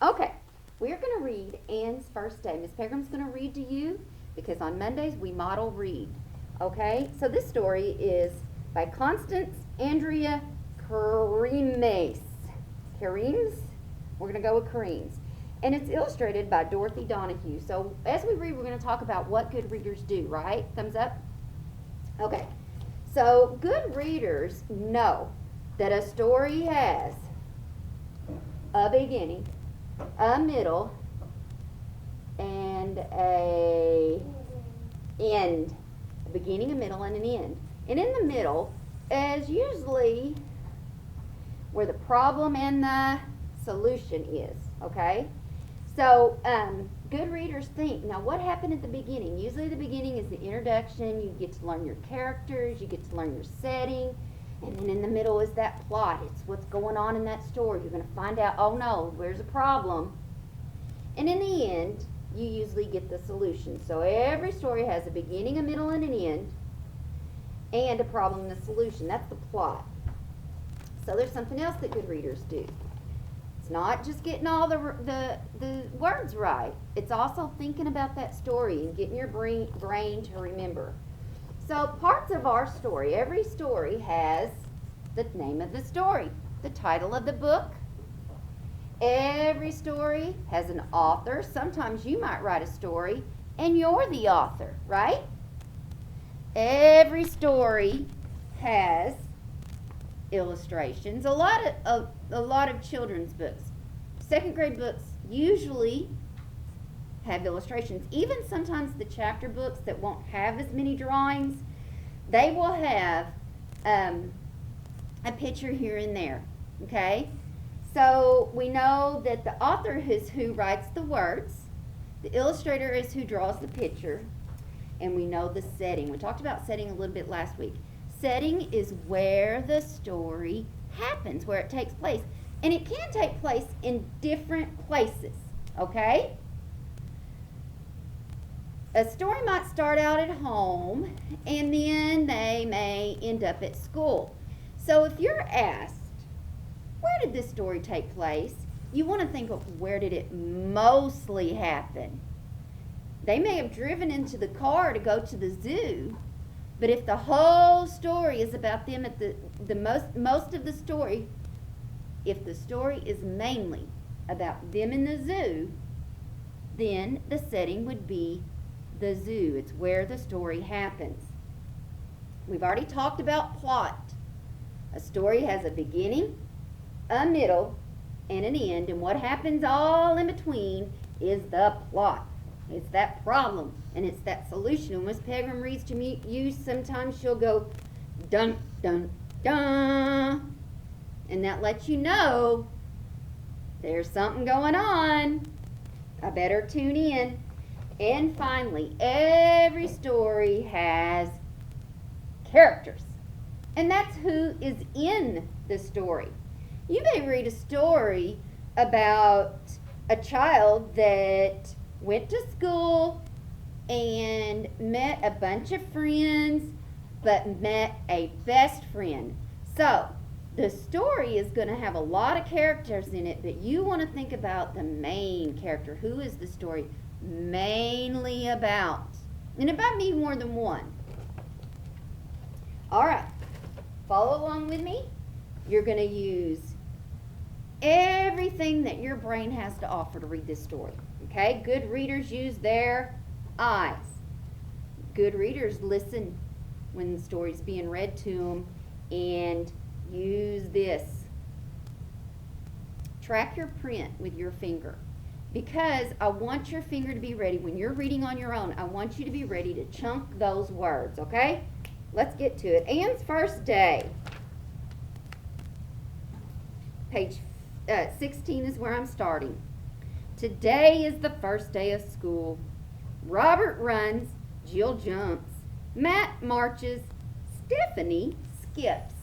Okay, we're going to read Anne's first day. Miss Pegram's going to read to you because on Mondays we model read. Okay, so this story is by Constance Andrea Karimes. Karimes? We're going to go with Karimes. And it's illustrated by Dorothy Donahue. So as we read, we're going to talk about what good readers do, right? Thumbs up? Okay, so good readers know that a story has a beginning, a middle, and a end. A beginning, a middle, and an end. And in the middle is usually where the problem and the solution is, okay? So, good readers think, now what happened at the beginning? Usually the beginning is the introduction, you get to learn your characters, you get to learn your setting, and then in the middle is that plot. It's what's going on in that story. You're going to find out, oh no, where's a problem? And in the end, you usually get the solution. So every story has a beginning, a middle, and an end, and a problem and a solution. That's the plot. So there's something else that good readers do. It's not just getting all the words right. It's also thinking about that story and getting your brain to remember. So parts of our story, every story has the name of the story, the title of the book. Every story has an author. Sometimes you might write a story and you're the author, right? Every story has illustrations. A lot of children's books, second grade books usually have illustrations. Even sometimes the chapter books that won't have as many drawings, they will have a picture here and there. Okay, so we know that the author is who writes the words, the illustrator is who draws the picture, and we know the setting. We talked about setting a little bit last week. Setting is where the story happens, where it takes place. And it can take place in different places, okay? A story might start out at home, and then they may end up at school. So if you're asked, where did this story take place? You want to think of where did it mostly happen. They may have driven into the car to go to the zoo, but if the whole story is about them at the most of the story, if the story is mainly about them in the zoo, then the setting would be the zoo. It's where the story happens. We've already talked about plot. A story has a beginning, a middle, and an end, and what happens all in between is the plot. It's that problem, and it's that solution. When Miss Pegram reads to you, sometimes she'll go, dun, dun, dun, and that lets you know there's something going on. I better tune in. And finally, every story has characters, and that's who is in the story. You may read a story about a child that went to school and met a bunch of friends, but met a best friend. So, the story is going to have a lot of characters in it, but you want to think about the main character. Who is the story mainly about? And it might be more than one. All right, follow along with me. You're going to use everything that your brain has to offer to read this story. Okay, good readers use their eyes. Good readers listen when the story's being read to them and use this. Track your print with your finger, because I want your finger to be ready. When you're reading on your own, I want you to be ready to chunk those words, okay? Let's get to it. Anne's first day. Page 16 is where I'm starting. Today is the first day of school. Robert runs, Jill jumps, Matt marches, Stephanie skips.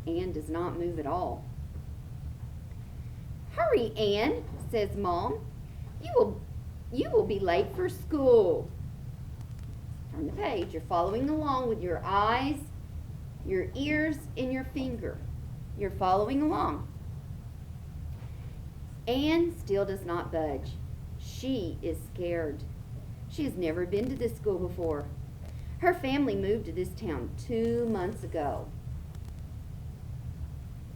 Anne does not move at all. Hurry, Anne, says Mom. You will be late for school. Turn the page. You're following along with your eyes, your ears, and your finger. You're following along. Anne still does not budge. She is scared. She has never been to this school before. Her family moved to this town 2 months ago.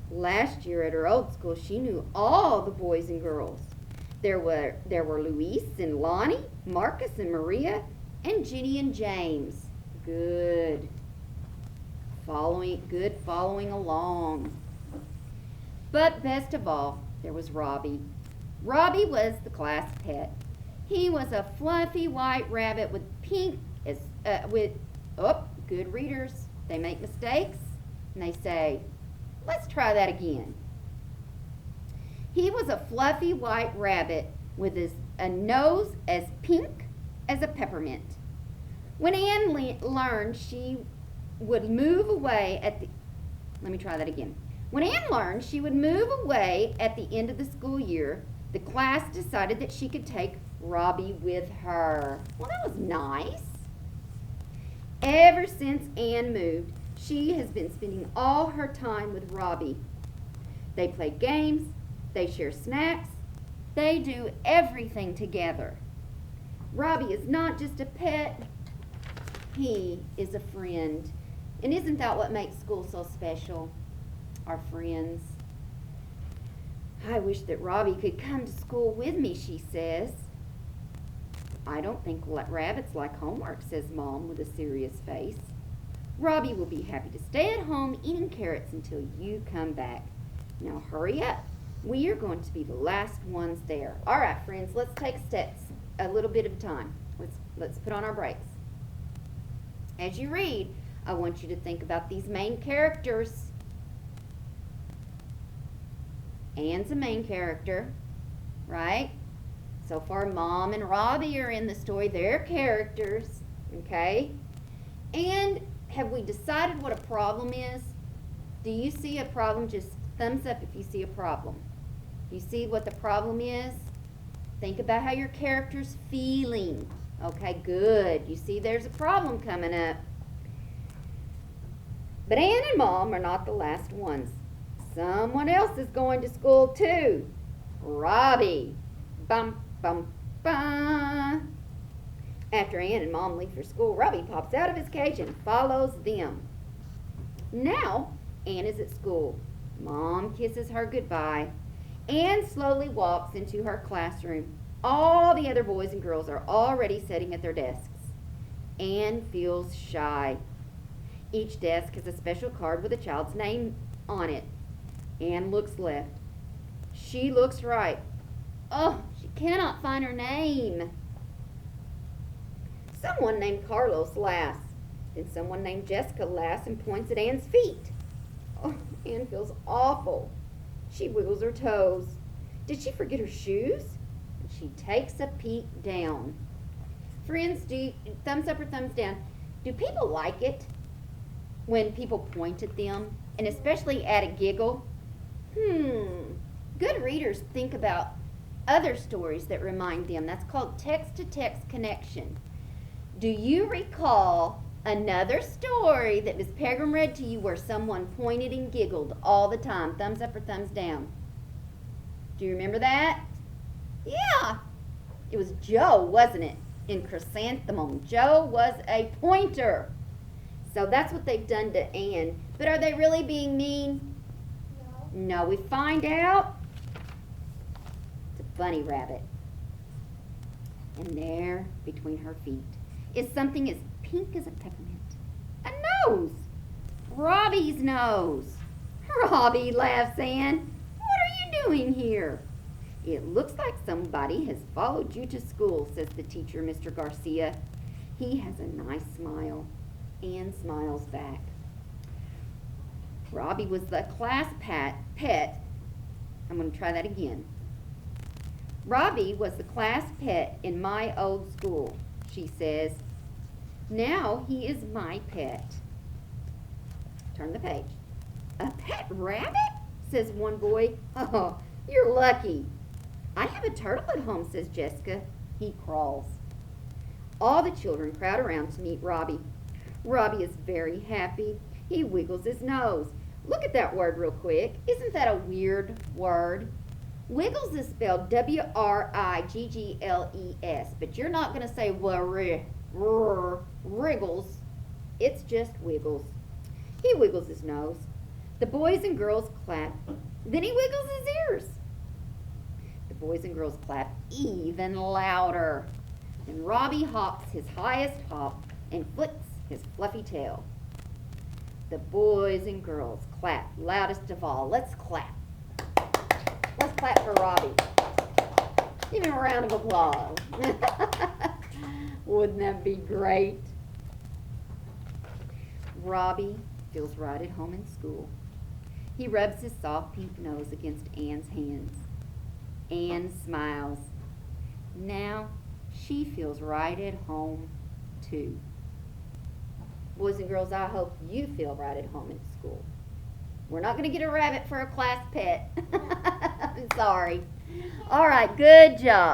Last year at her old school, she knew all the boys and girls. There were Luis and Lonnie, Marcus and Maria, and Jenny and James. Good following along. But best of all, there was Robbie. Robbie was the class pet. He was a fluffy white rabbit with good readers. They make mistakes and they say, let's try that again. He was a fluffy white rabbit with a nose as pink as a peppermint. When Anne learned she would move away When Anne learned she would move away at the end of the school year, the class decided that she could take Robbie with her. Well, that was nice. Ever since Anne moved, she has been spending all her time with Robbie. They play games, they share snacks, they do everything together. Robbie is not just a pet, he is a friend. And isn't that what makes school so special? Our friends. I wish that Robbie could come to school with me, she says. I don't think rabbits like homework, says Mom with a serious face. Robbie will be happy to stay at home eating carrots until you come back. Now hurry up. We are going to be the last ones there. All right, friends, let's take steps a little bit of time. Let's put on our brakes. As you read, I want you to think about these main characters. Anne's a main character, right? So far, Mom and Robbie are in the story. They're characters, okay? And have we decided what a problem is? Do you see a problem? Just thumbs up if you see a problem. You see what the problem is? Think about how your character's feeling. Okay, good. You see there's a problem coming up. But Anne and Mom are not the last ones. Someone else is going to school too. Robbie. Bum, bum, bum. After Anne and Mom leave for school, Robbie pops out of his cage and follows them. Now, Anne is at school. Mom kisses her goodbye. Anne slowly walks into her classroom. All the other boys and girls are already sitting at their desks. Anne feels shy. Each desk has a special card with a child's name on it. Anne looks left. She looks right. Oh, she cannot find her name. Someone named Carlos laughs. Then someone named Jessica laughs and points at Anne's feet. Oh, Anne feels awful. She wiggles her toes. Did she forget her shoes? And she takes a peek down. Friends, thumbs up or thumbs down? Do people like it when people point at them, and especially add a giggle? Good readers think about other stories that remind them. That's called text-to-text connection. Do you recall another story that Miss Pegram read to you where someone pointed and giggled all the time? Thumbs up or thumbs down? Do you remember that? Yeah. It was Joe, wasn't it? In Chrysanthemum. Joe was a pointer. So that's what they've done to Anne. But are they really being mean? No. We find out it's a bunny rabbit. And there, between her feet, is something as pink as a peppermint. A nose. Robbie's nose. Robbie, laughs Anne. What are you doing here? It looks like somebody has followed you to school, says the teacher, Mr. Garcia. He has a nice smile. Anne smiles back. Robbie was the class pet. I'm going to try that again. Robbie was the class pet in my old school, she says. Now he is my pet. Turn the page. A pet rabbit? Says one boy. Oh, you're lucky. I have a turtle at home, says Jessica. He crawls. All the children crowd around to meet Robbie. Robbie is very happy. He wiggles his nose. Look at that word real quick. Isn't that a weird word? Wiggles is spelled Wriggles, but you're not going to say wriggles. It's just Wiggles. He wiggles his nose. The boys and girls clap. Then he wiggles his ears. The boys and girls clap even louder. Then Robbie hops his highest hop and flicks his fluffy tail. The boys and girls clap loudest of all. Let's clap. Let's clap for Robbie. Give him a round of applause. Wouldn't that be great? Robbie feels right at home in school. He rubs his soft pink nose against Anne's hands. Anne smiles. Now she feels right at home too. Boys and girls, I hope you feel right at home in school. We're not going to get a rabbit for a class pet. I'm sorry. All right, good job.